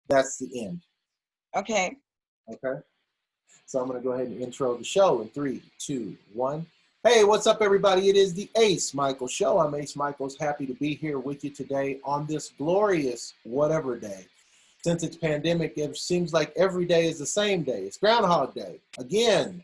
that's the end. Okay. Okay. So I'm going to go ahead and intro the show in 3, 2, 1. Hey, what's up, everybody? It is the Ace Micheals Show. I'm Ace Micheals. Happy to be here with you today on this glorious whatever day. Since it's pandemic, it seems like every day is the same day. It's Groundhog Day. Again.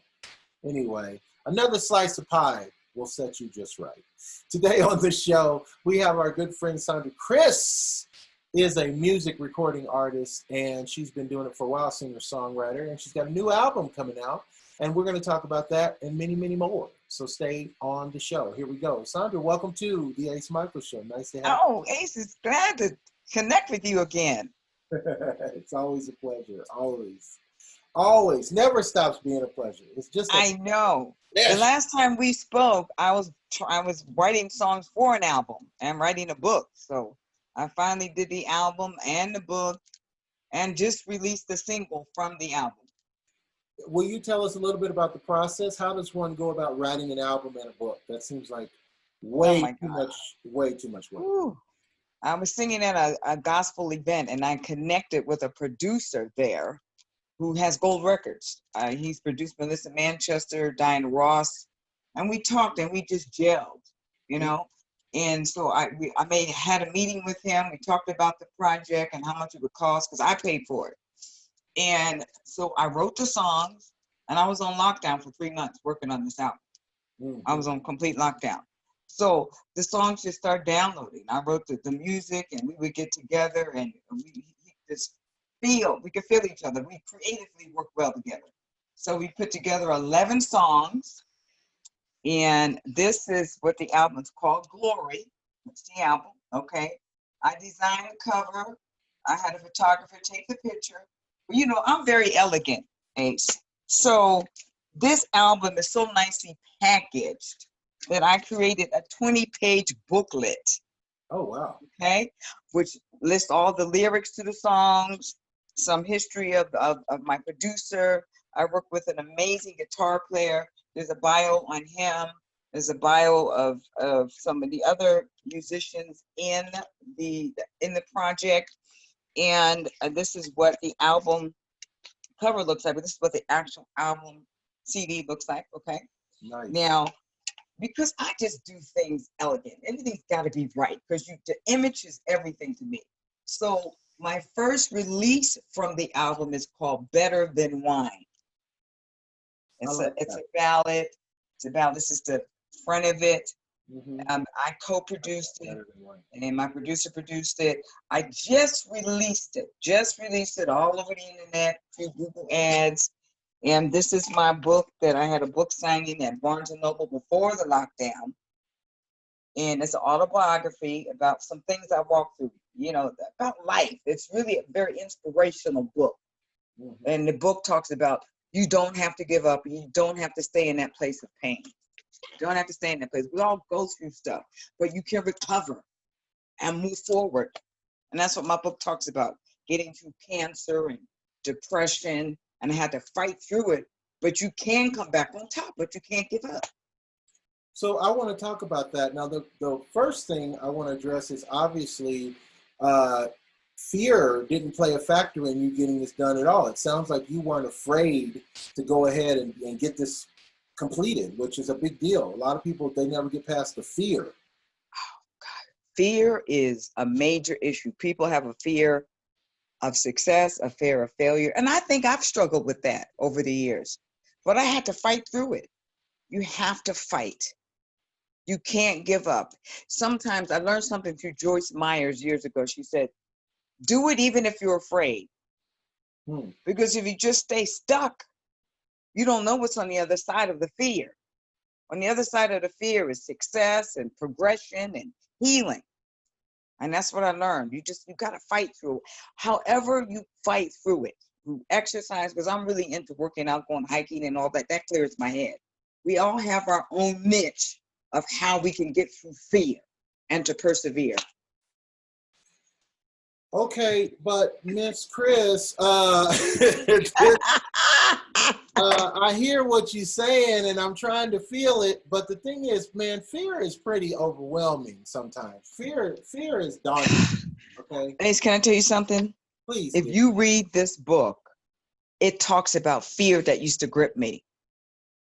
Anyway, another slice of pie will set you just right. Today on the show, we have our good friend Sandra. Chris is a music recording artist, and she's been doing it for a while, singer-songwriter, and she's got a new album coming out, and we're going to talk about that and many, many more. So stay on the show. Here we go. Sandra, welcome to the Ace Micheals Show. Nice to have you. Oh, Ace is glad to connect with you again. It's always a pleasure. Always. Always. Never stops being a pleasure. It's just I know. The last time we spoke, I was writing songs for an album and writing a book. So I finally did the album and the book and just released the single from the album. Will you tell us a little bit about the process? How does one go about writing an album and a book? That seems like way too much work. Ooh. I was singing at a gospel event, and I connected with a producer there who has gold records. He's produced Melissa Manchester, Diana Ross, and we talked and we just gelled, you know? And so I had a meeting with him. We talked about the project and how much it would cost because I paid for it. And so I wrote the songs, and I was on lockdown for 3 months working on this album. I was on complete lockdown. So the songs just started downloading. I wrote the music, and we would get together, and we could feel each other. We creatively work well together. So we put together 11 songs, and this is what the album is called, Glory. It's the album, okay? I designed the cover. I had a photographer take the picture. Well, you know, I'm very elegant, Ace. So this album is so nicely packaged that I created a 20-page booklet. Oh, wow. Okay, which lists all the lyrics to the songs, some history of my producer. I work with an amazing guitar player. There's a bio on him. There's a bio of some of the other musicians in the project. And this is what the album cover looks like, but this is what the actual album CD looks like, okay? Nice. Now, because I just do things elegant, everything's got to be right, because the image is everything to me. So my first release from the album is called Better Than Wine. It's a ballad. It's a ballad. This is the front of it. I co-produced it, and my producer produced it. I just released it all over the internet through Google Ads. And this is my book that I had a book signing at Barnes & Noble before the lockdown. And it's an autobiography about some things I walked through, you know, about life. It's really a very inspirational book. And the book talks about you don't have to give up. You don't have to stay in that place of pain. You don't have to stay in that place. We all go through stuff, but you can recover and move forward. And that's what my book talks about, getting through cancer and depression. And I had to fight through it, but you can come back on top, but you can't give up. So I want to talk about that. Now, the first thing I want to address is obviously fear didn't play a factor in you getting this done at all. It sounds like you weren't afraid to go ahead and get this completed, which is a big deal. A lot of people, they never get past the fear. Oh, God. Fear is a major issue. People have a fear of success, a fear of failure. And I think I've struggled with that over the years, but I had to fight through it. You have to fight. You can't give up. Sometimes I learned something through Joyce Myers years ago. She said, do it even if you're afraid. Because if you just stay stuck, you don't know what's on the other side of the fear. On the other side of the fear is success and progression and healing. And that's what I learned. You got to fight through. However you fight through it, through exercise, because I'm really into working out, going hiking and all that. That clears my head. We all have our own niche of how we can get through fear and to persevere. Okay, but Miss Chris, I hear what you're saying, and I'm trying to feel it. But the thing is, man, fear is pretty overwhelming sometimes. Fear is daunting. Okay. Ace, can I tell you something? Please If do. you read this book, it talks about fear that used to grip me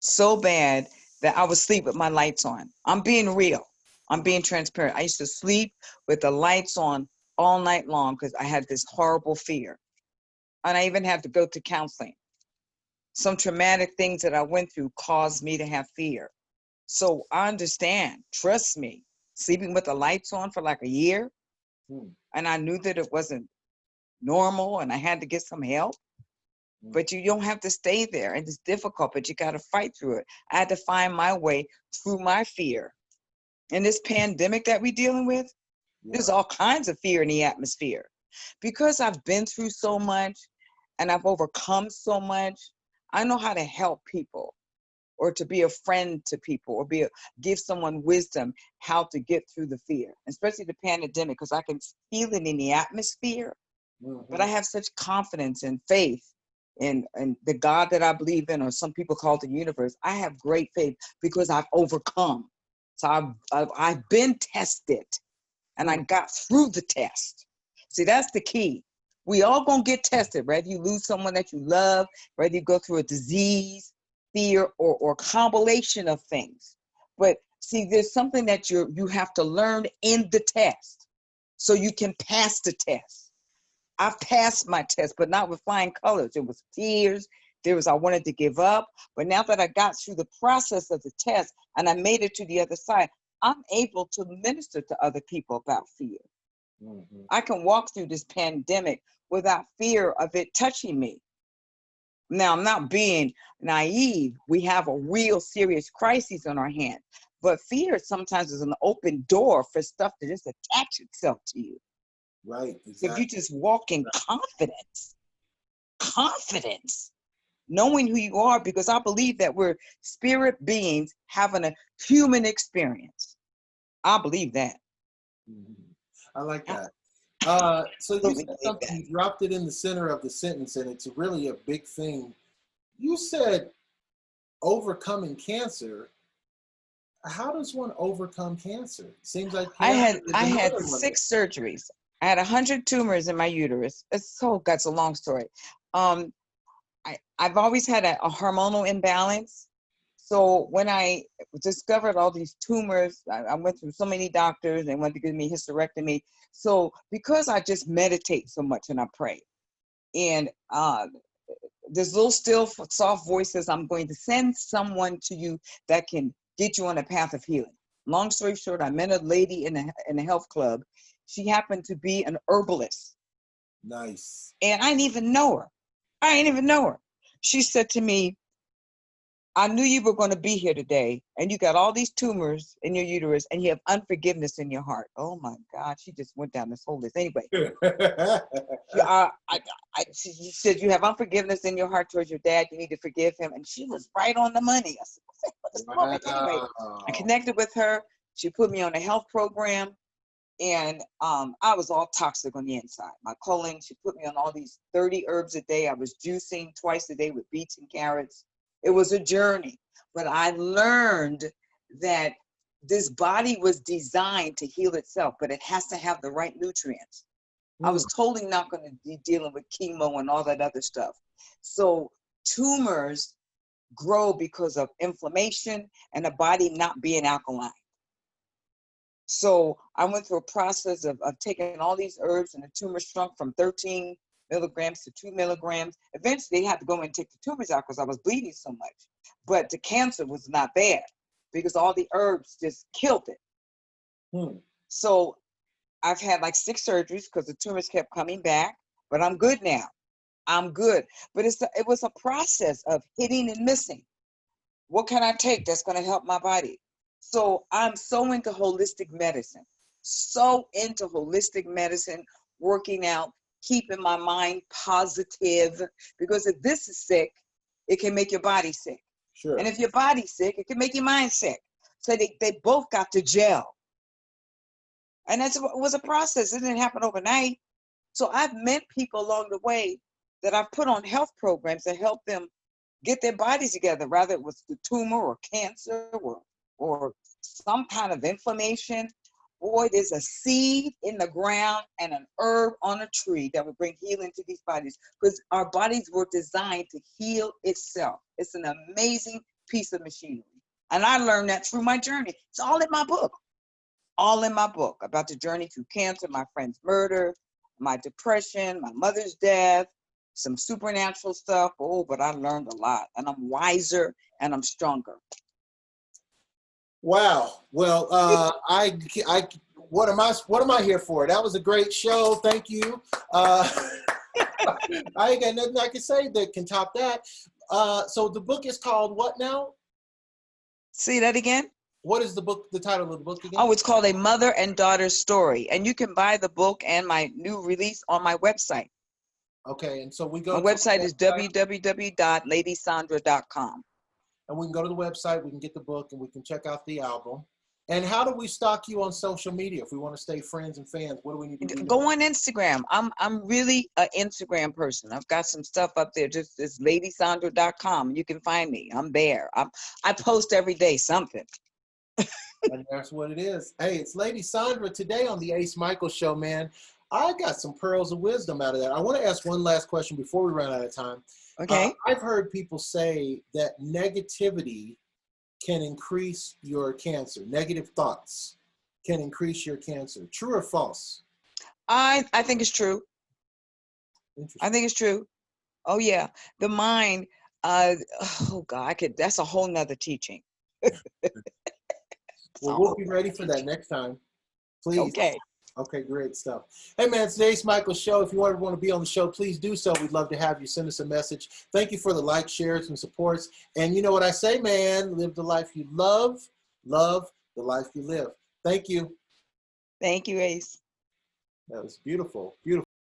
so bad that I would sleep with my lights on. I'm being real. I'm being transparent. I used to sleep with the lights on all night long because I had this horrible fear. And I even had to go to counseling. Some traumatic things that I went through caused me to have fear. So I understand, trust me, sleeping with the lights on for like a year, Hmm. and I knew that it wasn't normal and I had to get some help. But you don't have to stay there, and it's difficult, but you got to fight through it. I had to find my way through my fear. And this pandemic that we're dealing with, Yeah. there's all kinds of fear in the atmosphere. Because I've been through so much and I've overcome so much, I know how to help people or to be a friend to people or give someone wisdom how to get through the fear, especially the pandemic, because I can feel it in the atmosphere. But I have such confidence and faith in the God that I believe in, or some people call it the universe. I have great faith because I've overcome. So I've been tested and I got through the test. See, that's the key. We all gonna get tested, whether you lose someone that you love, whether you go through a disease, fear, or combination of things. But see, there's something that you have to learn in the test so you can pass the test. I passed my test, but not with flying colors. It was tears. I wanted to give up. But now that I got through the process of the test and I made it to the other side, I'm able to minister to other people about fear. I can walk through this pandemic without fear of it touching me. Now, I'm not being naive. We have a real serious crisis on our hands. But fear sometimes is an open door for stuff to just attach itself to you. Right, If exactly. you just walk in confidence, knowing who you are, because I believe that we're spirit beings having a human experience. I believe that. I like I that. So you absolutely said believe something, that. you dropped it in the center of the sentence, and it's really a big thing. You said overcoming cancer. How does one overcome cancer? Seems like I cancer had is I had another one. 6 surgeries. I had 100 tumors in my uterus. That's a long story. Um, I've always had a hormonal imbalance. So when I discovered all these tumors, I went through so many doctors. They wanted to give me hysterectomy. So because I just meditate so much and I pray, and this little still soft voice says, I'm going to send someone to you that can get you on a path of healing. Long story short, I met a lady in a health club. She happened to be an herbalist. Nice. And I didn't even know her. I didn't even know her. She said to me, I knew you were going to be here today, and you got all these tumors in your uterus, and you have unforgiveness in your heart. Oh my God, she just went down this whole list. Anyway, she said, you have unforgiveness in your heart towards your dad. You need to forgive him. And she was right on the money. I said, what is woman? Anyway, I Wow. connected with her. She put me on a health program. And I was all toxic on the inside. My colon, she put me on all these 30 herbs a day. I was juicing twice a day with beets and carrots. It was a journey. But I learned that this body was designed to heal itself, but it has to have the right nutrients. I was totally not going to be dealing with chemo and all that other stuff. So tumors grow because of inflammation and the body not being alkaline. So I went through a process of taking all these herbs, and the tumor shrunk from 13 milligrams to 2 milligrams. Eventually, they had to go and take the tumors out because I was bleeding so much. But the cancer was not there because all the herbs just killed it. So I've had like 6 surgeries because the tumors kept coming back, but I'm good now. I'm good. But it was a process of hitting and missing. What can I take that's going to help my body? So I'm so into holistic medicine, working out, keeping my mind positive, because if this is sick, it can make your body sick. Sure. And if your body's sick, it can make your mind sick. So they both got to gel. And it was a process. It didn't happen overnight. So I've met people along the way that I've put on health programs to help them get their bodies together, rather it was the tumor or cancer or some kind of inflammation boy, there's a seed in the ground and an herb on a tree that will bring healing to these bodies, because our bodies were designed to heal itself. It's an amazing piece of machinery. And I learned that through my journey. It's all in my book. All in my book about the journey through cancer, my friend's murder, my depression, my mother's death, some supernatural stuff. Oh, but I learned a lot, and I'm wiser and I'm stronger. Wow. Well, what am I here for? That was a great show. Thank you. I ain't got nothing I can say that can top that. So the book is called what now? See that again? What is the title of the book again? Oh, it's called A Mother and Daughter Story. And you can buy the book and my new release on my website. Okay, and so we go. My website is www.ladysandra.com. And we can go to the website, we can get the book, and we can check out the album. And how do we stalk you on social media if we want to stay friends and fans? What do we need to do? Go on Instagram. I'm really an Instagram person. I've got some stuff up there. Just it's ladysandra.com. You can find me. I'm there. I post every day something. And that's what it is. Hey, it's Lady Sandra today on the Ace Micheals Show, man. I got some pearls of wisdom out of that. I want to ask one last question before we run out of time. Okay. I've heard people say that negativity can increase your cancer. Negative thoughts can increase your cancer. True or false? I think it's true. I think it's true. Oh yeah. The mind, oh God, that's a whole nother teaching. Well, we'll be ready for that next time. Please. Okay. Okay, great stuff. Hey, man, it's the Ace Micheals Show. If you ever want to be on the show, please do so. We'd love to have you. Send us a message. Thank you for the likes, shares, and supports. And you know what I say, man, live the life you love the life you live. Thank you. Thank you, Ace. That was beautiful, beautiful.